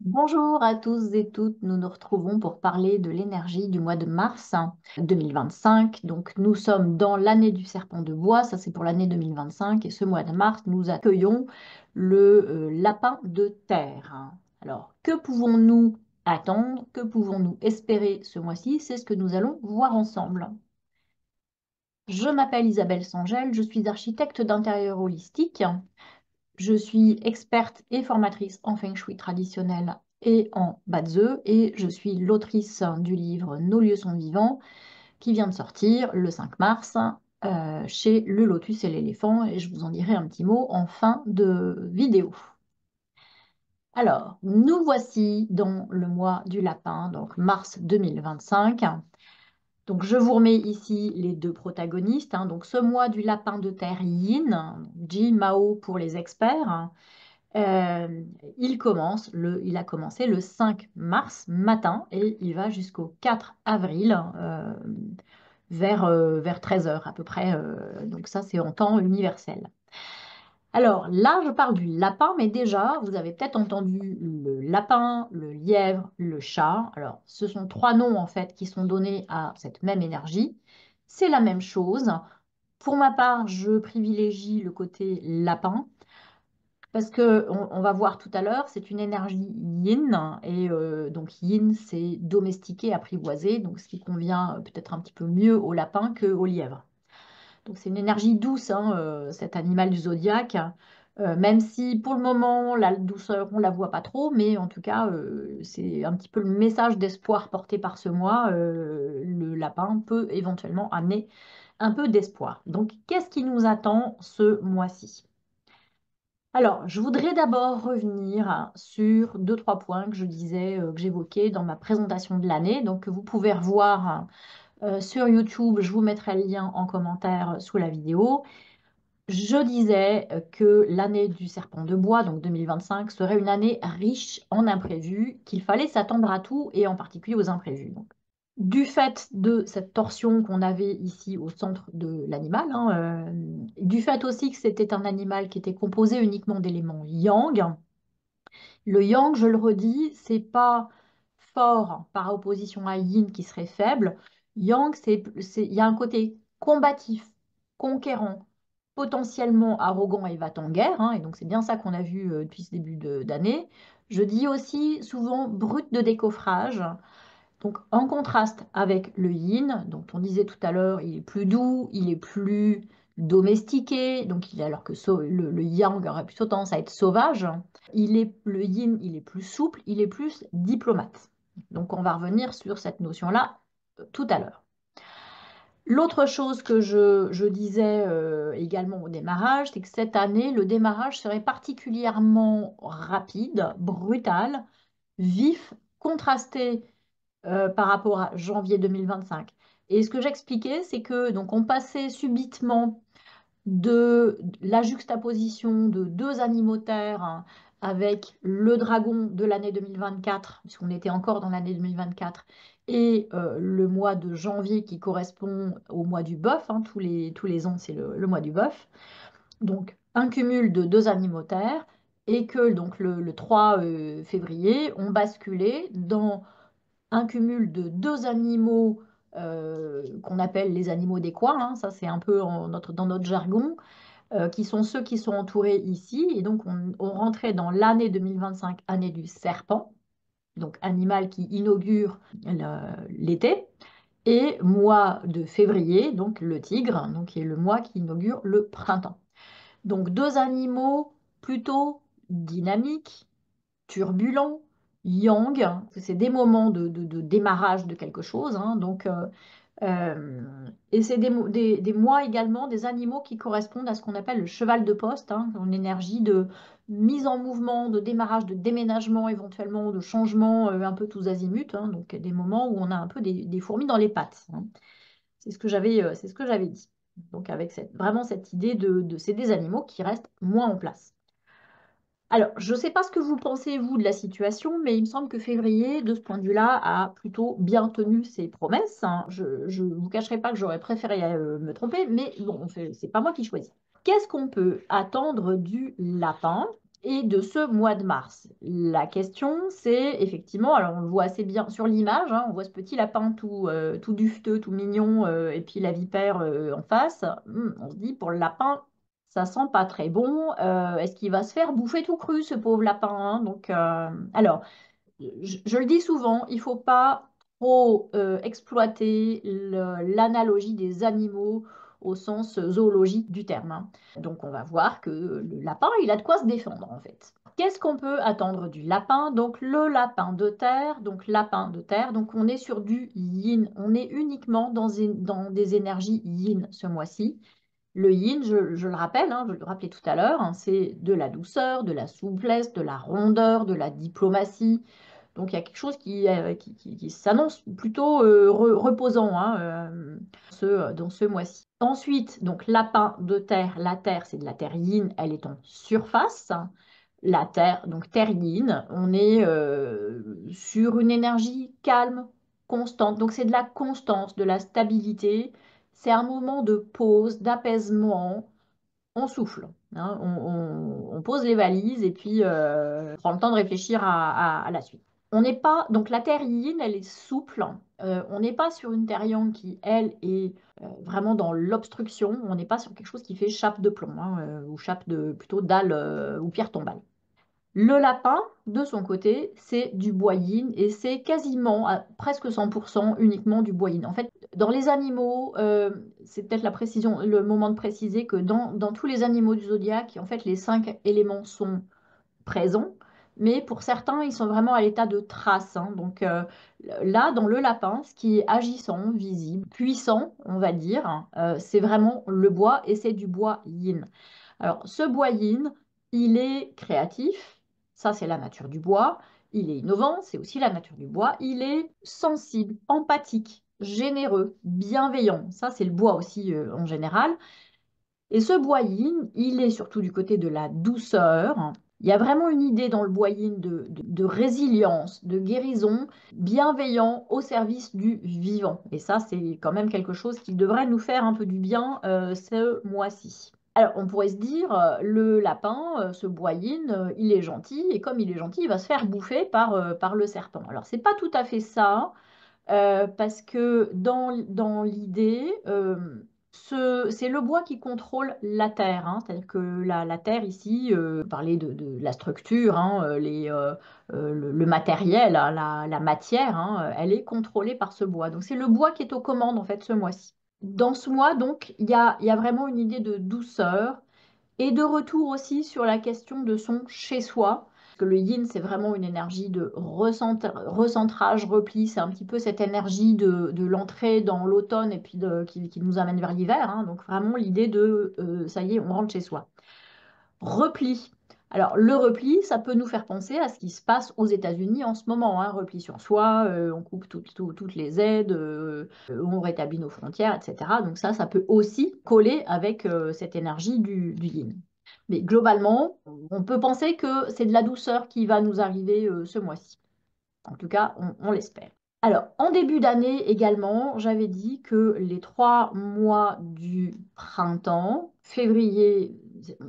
Bonjour à tous et toutes, nous nous retrouvons pour parler de l'énergie du mois de mars 2025. Donc nous sommes dans l'année du serpent de bois, ça c'est pour l'année 2025 et ce mois de mars nous accueillons le lapin de terre. Alors que pouvons-nous attendre, que pouvons-nous espérer ce mois-ci? C'est ce que nous allons voir ensemble. Je m'appelle Isabelle Sangel, je suis architecte d'intérieur holistique. Je suis experte et formatrice en Feng Shui traditionnel et en Bazeu et je suis l'autrice du livre Nos lieux sont vivants qui vient de sortir le 5 mars chez Le Lotus et l'éléphant et je vous en dirai un petit mot en fin de vidéo. Alors, nous voici dans le mois du lapin, donc mars 2025. Donc, je vous remets ici les deux protagonistes. Donc, ce mois du lapin de terre Yin, Ji Mao pour les experts. Euh, il a commencé le 5 mars matin et il va jusqu'au 4 avril vers 13 heures à peu près. Donc ça, c'est en temps universel. Alors là, je parle du lapin, mais déjà, vous avez peut-être entendu le lapin, le lièvre, le chat. Alors, ce sont trois noms en fait qui sont donnés à cette même énergie. C'est la même chose. Pour ma part, je privilégie le côté lapin parce que on va voir tout à l'heure, c'est une énergie yin et donc yin c'est domestiqué, apprivoisé, donc ce qui convient peut-être un petit peu mieux au lapin qu'au lièvre. Donc c'est une énergie douce, hein, cet animal du zodiaque, même si pour le moment la douceur on la voit pas trop, mais en tout cas c'est un petit peu le message d'espoir porté par ce mois. Le lapin peut éventuellement amener un peu d'espoir. Donc qu'est-ce qui nous attend ce mois-ci? Alors, je voudrais d'abord revenir sur deux, trois points que je disais, que j'évoquais dans ma présentation de l'année, donc que vous pouvez revoir sur YouTube. Je vous mettrai le lien en commentaire sous la vidéo. Je disais que l'année du serpent de bois, donc 2025, serait une année riche en imprévus, qu'il fallait s'attendre à tout et en particulier aux imprévus. Donc, du fait de cette torsion qu'on avait ici au centre de l'animal, hein, du fait aussi que c'était un animal qui était composé uniquement d'éléments yang. Le yang, je le redis, c'est pas fort par opposition à yin qui serait faible. Yang, il y a un côté combatif, conquérant, potentiellement arrogant et va en guerre, hein, et donc c'est bien ça qu'on a vu depuis ce début d'année. Je dis aussi souvent brut de décoffrage. Donc, en contraste avec le yin, dont on disait tout à l'heure, il est plus doux, il est plus domestiqué, alors que le yang aurait plutôt tendance à être sauvage, le yin, il est plus souple, il est plus diplomate. Donc, on va revenir sur cette notion-là tout à l'heure. L'autre chose que je disais également au démarrage, c'est que cette année, le démarrage serait particulièrement rapide, brutal, vif, contrasté par rapport à janvier 2025. Et ce que j'expliquais, c'est que donc on passait subitement de la juxtaposition de deux animaux-terres hein, avec le dragon de l'année 2024, puisqu'on était encore dans l'année 2024, et le mois de janvier qui correspond au mois du bœuf, hein, tous les ans c'est le mois du bœuf. Donc un cumul de deux animaux-terres, et que donc le 3 février, on basculait dans un cumul de deux animaux qu'on appelle les animaux des coins, hein, ça c'est un peu dans notre jargon, qui sont ceux qui sont entourés ici. Et donc on rentrait dans l'année 2025, année du serpent, donc animal qui inaugure l'été, et mois de février, donc le tigre, donc qui est le mois qui inaugure le printemps. Donc deux animaux plutôt dynamiques, turbulent, yang, c'est des moments de démarrage de quelque chose. Hein, et c'est des mois également, des animaux qui correspondent à ce qu'on appelle le cheval de poste, hein, une énergie de mise en mouvement, de démarrage, de déménagement éventuellement, de changement un peu tous azimuts. Hein, donc des moments où on a un peu des fourmis dans les pattes. Hein. C'est ce que j'avais dit. Donc avec vraiment cette idée c'est des animaux qui restent moins en place. Alors, je ne sais pas ce que vous pensez, vous, de la situation, mais il me semble que février, de ce point de vue-là, a plutôt bien tenu ses promesses. Hein. Je ne vous cacherai pas que j'aurais préféré me tromper, mais bon, c'est pas moi qui choisis. Qu'est-ce qu'on peut attendre du lapin? et de ce mois de mars. La question, c'est effectivement, alors on le voit assez bien sur l'image, hein, on voit ce petit lapin tout dufteux, tout mignon, et puis la vipère en face. On se dit, pour le lapin, ça sent pas très bon. Est-ce qu'il va se faire bouffer tout cru, ce pauvre lapin, hein? Donc, alors, je le dis souvent, il ne faut pas trop exploiter l'analogie des animaux au sens zoologique du terme, hein. Donc on va voir que le lapin, il a de quoi se défendre en fait. Qu'est-ce qu'on peut attendre du lapin? Donc le lapin de terre, donc on est sur du yin, on est uniquement dans des énergies yin ce mois-ci. Le yin, je le rappelle, hein, je le rappelais tout à l'heure, hein, c'est de la douceur, de la souplesse, de la rondeur, de la diplomatie. Donc il y a quelque chose qui s'annonce plutôt reposant, hein, dans ce mois-ci. Ensuite, donc lapin de terre, la terre, c'est de la terre yin, elle est en surface. La terre, donc terre yin, on est sur une énergie calme, constante. Donc c'est de la constance, de la stabilité. C'est un moment de pause, d'apaisement. On souffle, hein, on pose les valises et puis on prend le temps de réfléchir à la suite. On n'est pas, donc la terre yin, elle est souple. On n'est pas sur une terre yang qui, elle, est vraiment dans l'obstruction. On n'est pas sur quelque chose qui fait chape de plomb, hein, ou chape de plutôt dalle ou pierre tombale. Le lapin, de son côté, c'est du bois yin et c'est quasiment à presque 100% uniquement du bois yin. En fait, dans les animaux, c'est peut-être la précision, le moment de préciser que dans tous les animaux du zodiaque, en fait, les 5 éléments sont présents, mais pour certains, ils sont vraiment à l'état de trace, hein. Donc là, dans le lapin, ce qui est agissant, visible, puissant, on va dire, hein, c'est vraiment le bois et c'est du bois yin. Alors, ce bois yin, il est créatif, ça c'est la nature du bois. Il est innovant, c'est aussi la nature du bois. Il est sensible, empathique, généreux, bienveillant. Ça, c'est le bois aussi en général. Et ce bois yin, il est surtout du côté de la douceur. Il y a vraiment une idée dans le bois yin de résilience, de guérison, bienveillant au service du vivant. Et ça, c'est quand même quelque chose qui devrait nous faire un peu du bien ce mois-ci. Alors, on pourrait se dire, le lapin, ce bois yin, il est gentil, et comme il est gentil, il va se faire bouffer par le serpent. Alors, c'est pas tout à fait ça. Parce que dans l'idée, c'est le bois qui contrôle la terre, hein. C'est-à-dire que la terre ici, parler de la structure, hein, le matériel, hein, la matière, hein, elle est contrôlée par ce bois. Donc c'est le bois qui est aux commandes en fait ce mois-ci. Dans ce mois, donc, il y a vraiment une idée de douceur, et de retour aussi sur la question de son chez-soi. Parce que le yin, c'est vraiment une énergie de recentrage, repli. C'est un petit peu cette énergie de l'entrée dans l'automne et puis qui nous amène vers l'hiver, hein. Donc vraiment l'idée de ça y est, on rentre chez soi. Repli. Alors, le repli, ça peut nous faire penser à ce qui se passe aux États-Unis en ce moment, hein. Repli sur soi, on coupe toutes les aides, on rétablit nos frontières, etc. Donc ça peut aussi coller avec cette énergie du yin. Mais globalement, on peut penser que c'est de la douceur qui va nous arriver ce mois-ci. En tout cas, on l'espère. Alors, en début d'année également, j'avais dit que les 3 mois du printemps, février,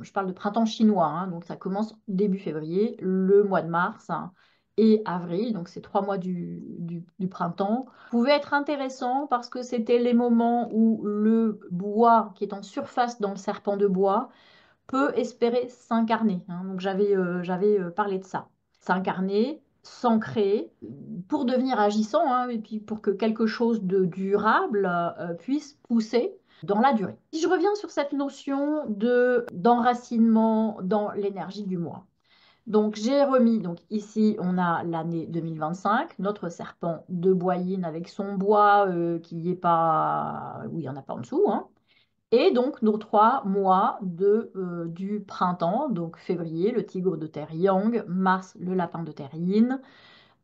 je parle de printemps chinois, hein, donc ça commence début février, le mois de mars, hein, et avril, donc ces 3 mois du printemps, pouvaient être intéressants parce que c'était les moments où le bois qui est en surface dans le serpent de bois peut espérer s'incarner, hein. Donc j'avais parlé de ça. S'incarner, s'ancrer, pour devenir agissant, hein, et puis pour que quelque chose de durable puisse pousser dans la durée. Si je reviens sur cette notion d'enracinement dans l'énergie du moi. Donc j'ai remis, donc ici on a l'année 2025, notre serpent de boyine avec son bois qui n'est pas, où il n'y en a pas en dessous, hein. Et donc nos 3 mois du printemps, donc février, le tigre de terre Yang, mars, le lapin de terre Yin,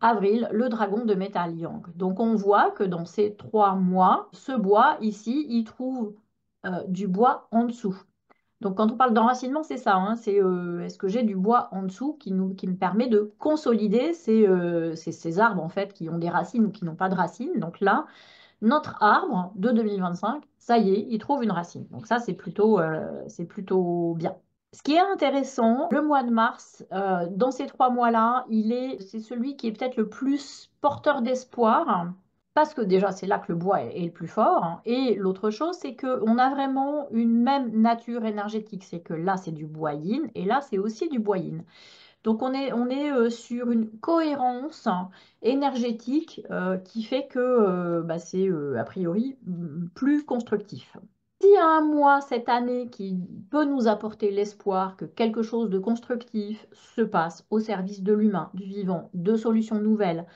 avril, le dragon de métal Yang. Donc on voit que dans ces 3 mois, ce bois ici, il trouve du bois en dessous. Donc quand on parle d'enracinement, c'est ça, hein, c'est est-ce que j'ai du bois en dessous qui me permet de consolider ces arbres en fait qui ont des racines ou qui n'ont pas de racines. Donc là, notre arbre de 2025, ça y est, il trouve une racine. Donc ça, c'est plutôt bien. Ce qui est intéressant, le mois de mars, dans ces 3 mois-là, c'est celui qui est peut-être le plus porteur d'espoir, parce que déjà, c'est là que le bois est le plus fort. Hein. Et l'autre chose, c'est qu'on a vraiment une même nature énergétique. C'est que là, c'est du bois yin, et là, c'est aussi du bois yin. Donc, on est sur une cohérence énergétique qui fait que c'est a priori plus constructif. S'il y a un mois cette année qui peut nous apporter l'espoir que quelque chose de constructif se passe au service de l'humain, du vivant, de solutions nouvelles,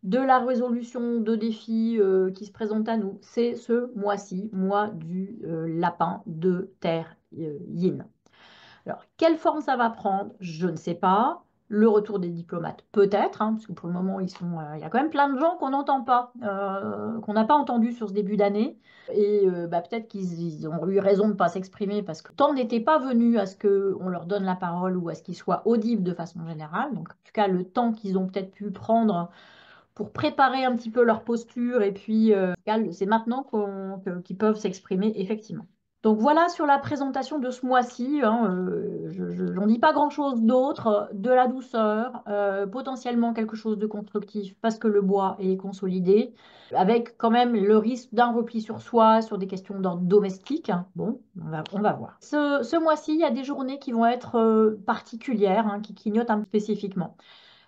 de la résolution de défis qui se présentent à nous, c'est ce mois-ci, mois du lapin de terre yin. Alors, quelle forme ça va prendre? Je ne sais pas. Le retour des diplomates, peut-être, hein, parce que pour le moment, il y a quand même plein de gens qu'on n'entend pas, qu'on n'a pas entendu sur ce début d'année. Et peut-être qu'ils ont eu raison de ne pas s'exprimer parce que le temps n'était pas venu à ce qu'on leur donne la parole ou à ce qu'ils soient audibles de façon générale. Donc, en tout cas, le temps qu'ils ont peut-être pu prendre pour préparer un petit peu leur posture et puis c'est maintenant qu'ils peuvent s'exprimer effectivement. Donc voilà sur la présentation de ce mois-ci. Hein, je n'en dis pas grand-chose d'autre. De la douceur, potentiellement quelque chose de constructif parce que le bois est consolidé, avec quand même le risque d'un repli sur soi sur des questions d'ordre domestique. Hein. Bon, on va voir. Ce mois-ci, il y a des journées qui vont être particulières, hein, qui clignotent un peu spécifiquement.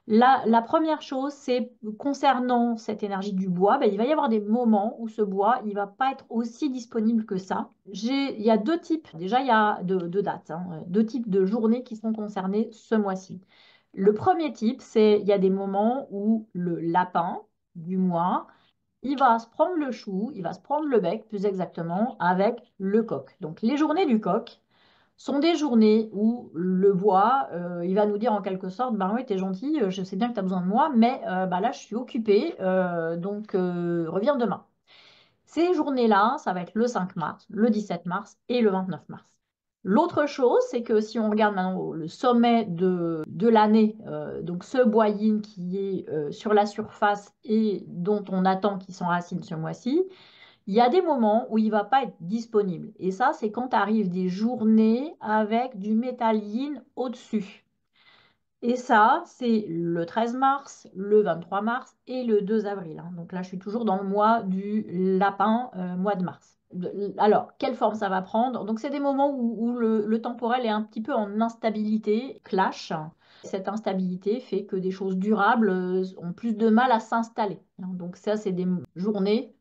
La première chose, c'est concernant cette énergie du bois, il va y avoir des moments où ce bois, il ne va pas être aussi disponible que ça. Il y a deux types, déjà il y a deux dates, hein, deux types de journées qui sont concernées ce mois-ci. Le premier type, c'est il y a des moments où le lapin du mois, il va se prendre le chou, il va se prendre le bec, plus exactement, avec le coq. Donc les journées du coq, sont des journées où le bois, il va nous dire en quelque sorte, bah oui, t'es gentil, je sais bien que tu as besoin de moi, mais là, je suis occupé, donc reviens demain. Ces journées-là, ça va être le 5 mars, le 17 mars et le 29 mars. L'autre chose, c'est que si on regarde maintenant le sommet de l'année, donc ce bois yin qui est sur la surface et dont on attend qu'il s'enracine ce mois-ci, il y a des moments où il ne va pas être disponible. Et ça, c'est quand arrivent des journées avec du métal yin au-dessus. Et ça, c'est le 13 mars, le 23 mars et le 2 avril. Hein. Donc là, je suis toujours dans le mois du lapin, mois de mars. Alors, quelle forme ça va prendre? Donc, c'est des moments où le temporel est un petit peu en instabilité, clash. Cette instabilité fait que des choses durables ont plus de mal à s'installer. Hein. Donc, ça, c'est des journées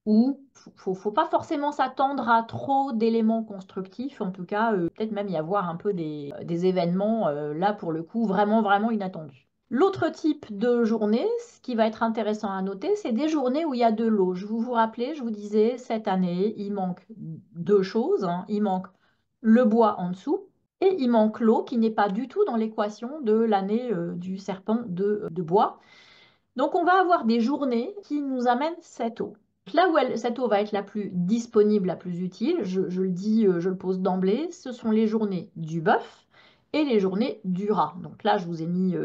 où faut pas forcément s'attendre à trop d'éléments constructifs. En tout cas, peut-être même y avoir un peu des événements, là, pour le coup, vraiment, vraiment inattendus. L'autre type de journée, ce qui va être intéressant à noter, c'est des journées où il y a de l'eau. Je vous rappelez, je vous disais, cette année, il manque deux choses. Hein. Il manque le bois en dessous et il manque l'eau qui n'est pas du tout dans l'équation de l'année du serpent de bois. Donc, on va avoir des journées qui nous amènent cette eau. Là où cette eau va être la plus disponible, la plus utile, je le dis, je le pose d'emblée, ce sont les journées du bœuf et les journées du rat. Donc là, je vous ai mis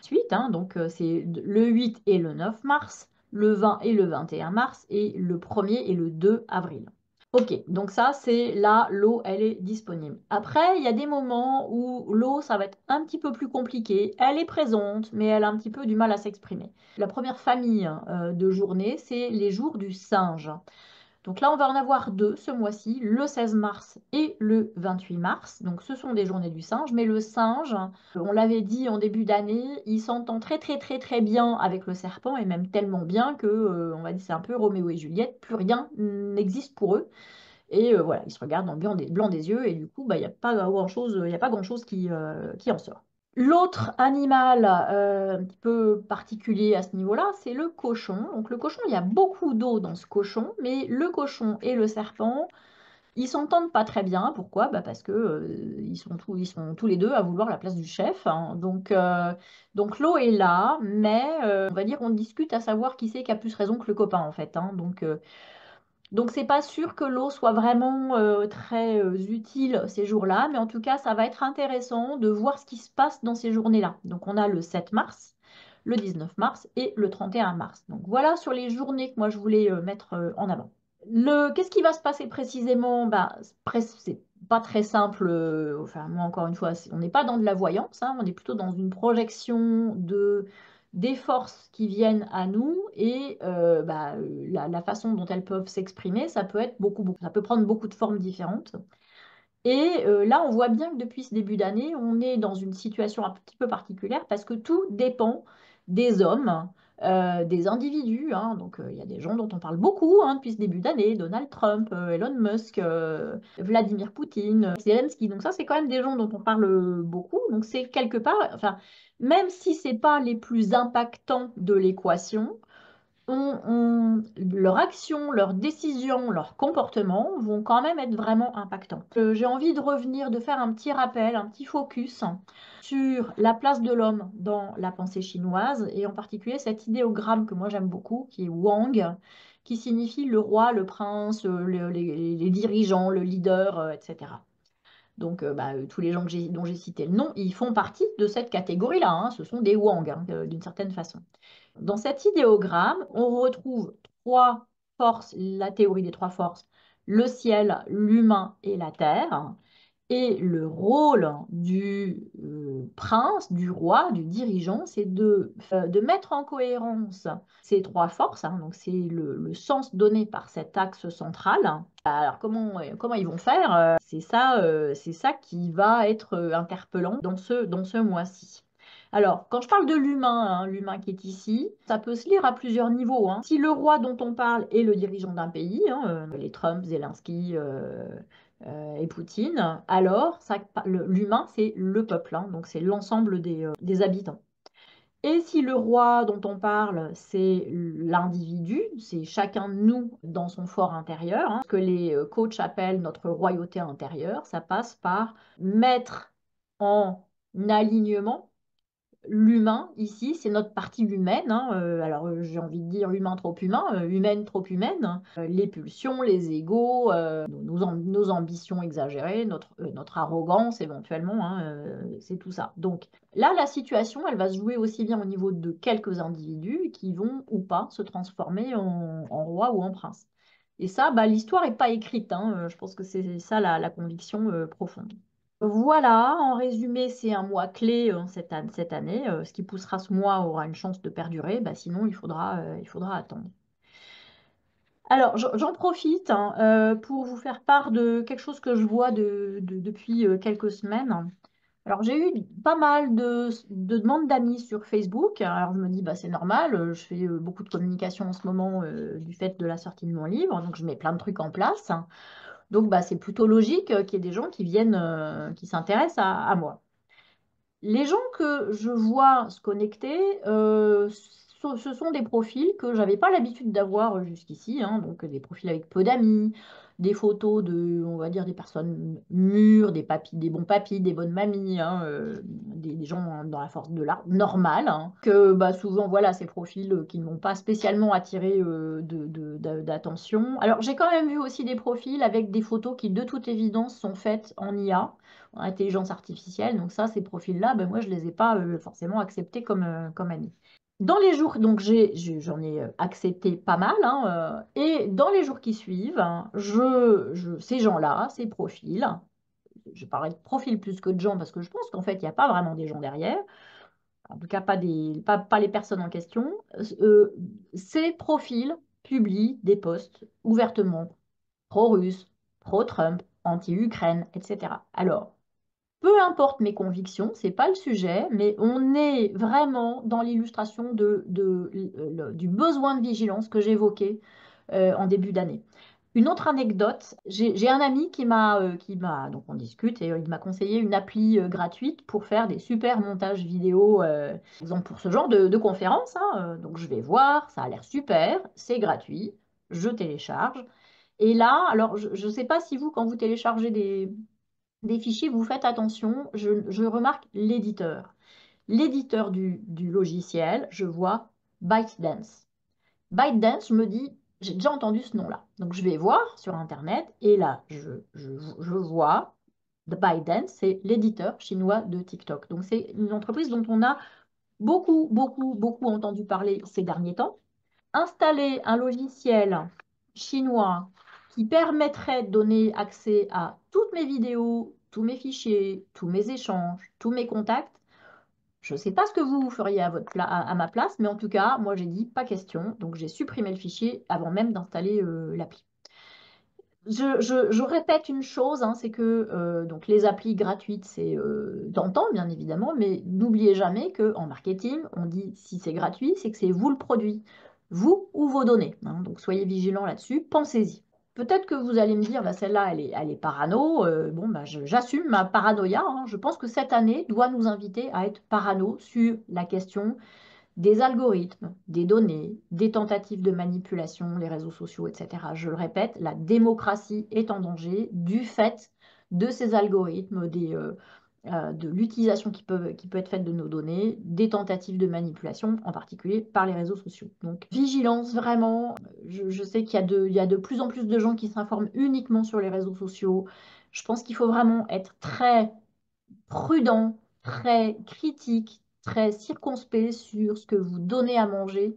suite, hein, donc c'est le 8 et le 9 mars, le 20 et le 21 mars et le 1er et le 2 avril. Ok, donc ça, c'est là, l'eau, elle est disponible. Après, il y a des moments où l'eau, ça va être un petit peu plus compliqué. Elle est présente, mais elle a un petit peu du mal à s'exprimer. La première famille de journées, c'est les jours du singe. Donc là, on va en avoir deux ce mois-ci, le 16 mars et le 28 mars. Donc ce sont des journées du singe, mais le singe, on l'avait dit en début d'année, il s'entend très très très très bien avec le serpent et même tellement bien que, on va dire, c'est un peu Roméo et Juliette, plus rien n'existe pour eux. Et voilà, ils se regardent dans le blanc des yeux et du coup, il n'y a pas grand-chose, il y a pas grand-chose qui en sort. L'autre animal un petit peu particulier à ce niveau-là, c'est le cochon. Donc le cochon, il y a beaucoup d'eau dans ce cochon, mais le cochon et le serpent, ils s'entendent pas très bien. Pourquoi? Parce que ils sont tous les deux à vouloir la place du chef. Hein. Donc l'eau est là, mais on va dire on discute à savoir qui c'est qui a plus raison que le copain en fait. Hein. Donc, c'est pas sûr que l'eau soit vraiment très utile ces jours-là, mais en tout cas, ça va être intéressant de voir ce qui se passe dans ces journées-là. Donc, on a le 7 mars, le 19 mars et le 31 mars. Donc, voilà sur les journées que moi, je voulais mettre en avant. Qu'est-ce qui va se passer précisément? pas très simple. Enfin, moi, encore une fois, on n'est pas dans de la voyance, hein, on est plutôt dans une projection des forces qui viennent à nous et la façon dont elles peuvent s'exprimer, ça peut être ça peut prendre beaucoup de formes différentes. Et là, on voit bien que depuis ce début d'année, on est dans une situation un petit peu particulière parce que tout dépend des hommes, des individus, hein. Donc, il y a des gens dont on parle beaucoup, hein, depuis ce début d'année, Donald Trump, Elon Musk, Vladimir Poutine, Zelensky. Donc ça, c'est quand même des gens dont on parle beaucoup. Donc c'est quelque part, enfin, même si c'est pas les plus impactants de l'équation, leur action, leurs décisions, leurs comportements vont quand même être vraiment impactants. J'ai envie de revenir, de faire un petit rappel, un petit focus sur la place de l'homme dans la pensée chinoise et en particulier cet idéogramme que moi j'aime beaucoup qui est Wang, qui signifie le roi, le prince, les dirigeants, le leader, etc. Donc, tous les gens dont j'ai cité le nom, ils font partie de cette catégorie-là, hein. Ce sont des Wang, hein, d'une certaine façon. Dans cet idéogramme, on retrouve trois forces, la théorie des trois forces, le ciel, l'humain et la terre. Et le rôle du prince, du roi, du dirigeant, c'est de mettre en cohérence ces trois forces, hein. Donc c'est le sens donné par cet axe central. Alors comment ils vont faire? C'est ça qui va être interpellant dans ce mois-ci. Alors, quand je parle de l'humain, hein, l'humain qui est ici, ça peut se lire à plusieurs niveaux, hein. Si le roi dont on parle est le dirigeant d'un pays, hein, les Trump, Zelensky, et Poutine, alors l'humain, c'est le peuple, hein, donc c'est l'ensemble des habitants. Et si le roi dont on parle, c'est l'individu, c'est chacun de nous dans son fort intérieur, hein, ce que les coachs appellent notre royauté intérieure, ça passe par mettre en alignement l'humain, ici, c'est notre partie humaine, hein, alors j'ai envie de dire humain trop humain, humaine trop humaine, les pulsions, les égos, nos ambitions exagérées, notre arrogance éventuellement, hein, c'est tout ça. Donc là, la situation, elle va se jouer aussi bien au niveau de quelques individus qui vont ou pas se transformer en roi ou en prince. Et ça, l'histoire n'est pas écrite, hein, je pense que c'est ça la conviction profonde. Voilà, en résumé, c'est un mois clé cette année. Ce qui poussera ce mois aura une chance de perdurer, sinon il faudra attendre. Alors, j'en profite, hein, pour vous faire part de quelque chose que je vois depuis quelques semaines. Alors, j'ai eu pas mal de demandes d'amis sur Facebook. Alors, je me dis, c'est normal, je fais beaucoup de communication en ce moment du fait de la sortie de mon livre, donc je mets plein de trucs en place. Donc, c'est plutôt logique qu'il y ait des gens qui viennent, qui s'intéressent à moi. Les gens que je vois se connecter, ce sont des profils que j'avais pas l'habitude d'avoir jusqu'ici, hein, donc des profils avec peu d'amis, des photos on va dire, des personnes mûres, des bons papis, des bonnes mamies, hein, des gens dans la force de l'art normale, hein, que souvent, voilà, ces profils qui ne m'ont pas spécialement attiré d'attention. Alors, j'ai quand même vu aussi des profils avec des photos qui, de toute évidence, sont faites en IA, en intelligence artificielle. Donc ça, ces profils-là, moi, je ne les ai pas forcément acceptés comme amis. Dans les jours, donc j'en ai accepté pas mal, hein, et dans les jours qui suivent, hein, ces gens-là, ces profils, je parlerai de profils plus que de gens parce que je pense qu'en fait, il n'y a pas vraiment des gens derrière, en tout cas pas les personnes en question. Ces profils publient des posts ouvertement pro-russes, pro-Trump, anti-Ukraine, etc. Alors, peu importe mes convictions, c'est pas le sujet, mais on est vraiment dans l'illustration du besoin de vigilance que j'évoquais en début d'année. Une autre anecdote, j'ai un ami donc on discute et il m'a conseillé une appli gratuite pour faire des super montages vidéo, par exemple pour ce genre de conférence, hein, donc je vais voir, ça a l'air super, c'est gratuit, je télécharge. Et là, alors je ne sais pas si vous, quand vous téléchargez des fichiers, vous faites attention, je remarque l'éditeur. L'éditeur du logiciel, je vois ByteDance. ByteDance, je me dis, j'ai déjà entendu ce nom-là. Donc je vais voir sur Internet et là, je vois ByteDance, c'est l'éditeur chinois de TikTok. Donc c'est une entreprise dont on a beaucoup, beaucoup, beaucoup entendu parler ces derniers temps. Installer un logiciel chinois qui permettrait de donner accès à toutes mes vidéos, tous mes fichiers, tous mes échanges, tous mes contacts. Je ne sais pas ce que vous feriez à ma place, mais en tout cas, moi j'ai dit pas question. Donc j'ai supprimé le fichier avant même d'installer l'appli. Je répète une chose, hein, c'est que donc les applis gratuites, c'est tentant, bien évidemment, mais n'oubliez jamais qu'en marketing, on dit si c'est gratuit, c'est que c'est vous le produit, vous ou vos données, hein. Donc soyez vigilants là-dessus, pensez-y. Peut-être que vous allez me dire, bah, celle-là, elle est parano. Bon, bah, j'assume ma paranoïa, hein. Je pense que cette année doit nous inviter à être parano sur la question des algorithmes, des données, des tentatives de manipulation, les réseaux sociaux, etc. Je le répète, la démocratie est en danger du fait de ces algorithmes, de l'utilisation qui peut être faite de nos données, des tentatives de manipulation, en particulier par les réseaux sociaux. Donc, vigilance vraiment. Je sais il y a de plus en plus de gens qui s'informent uniquement sur les réseaux sociaux. Je pense qu'il faut vraiment être très prudent, très critique, très circonspect sur ce que vous donnez à manger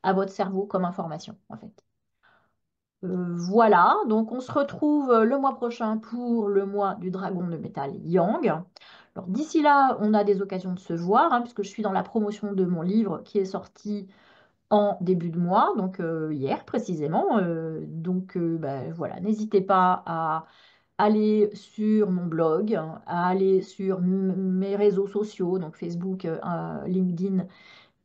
à votre cerveau comme information, en fait. Voilà, donc on se retrouve le mois prochain pour le mois du dragon de métal Yang. Alors d'ici là, on a des occasions de se voir, hein, puisque je suis dans la promotion de mon livre qui est sorti en début de mois, donc hier précisément. Bah, voilà, n'hésitez pas à aller sur mon blog, à aller sur mes réseaux sociaux, donc Facebook, LinkedIn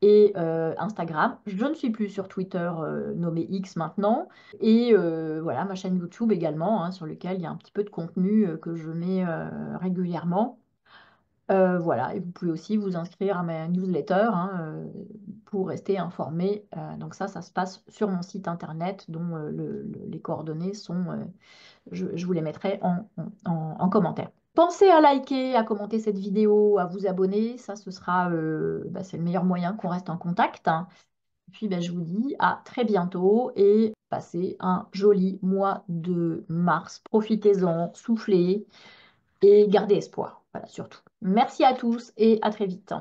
et Instagram. Je ne suis plus sur Twitter, nommé X maintenant. Et voilà, ma chaîne YouTube également, hein, sur lequel il y a un petit peu de contenu que je mets régulièrement. Voilà, et vous pouvez aussi vous inscrire à ma newsletter, hein, pour rester informé. Donc ça se passe sur mon site internet dont les coordonnées sont je vous les mettrai en commentaire. Pensez à liker, à commenter cette vidéo, à vous abonner. Ça, ce sera, bah, c'est le meilleur moyen qu'on reste en contact, hein. Puis, bah, je vous dis à très bientôt et passez un joli mois de mars. Profitez-en, soufflez et gardez espoir. Voilà, surtout. Merci à tous et à très vite.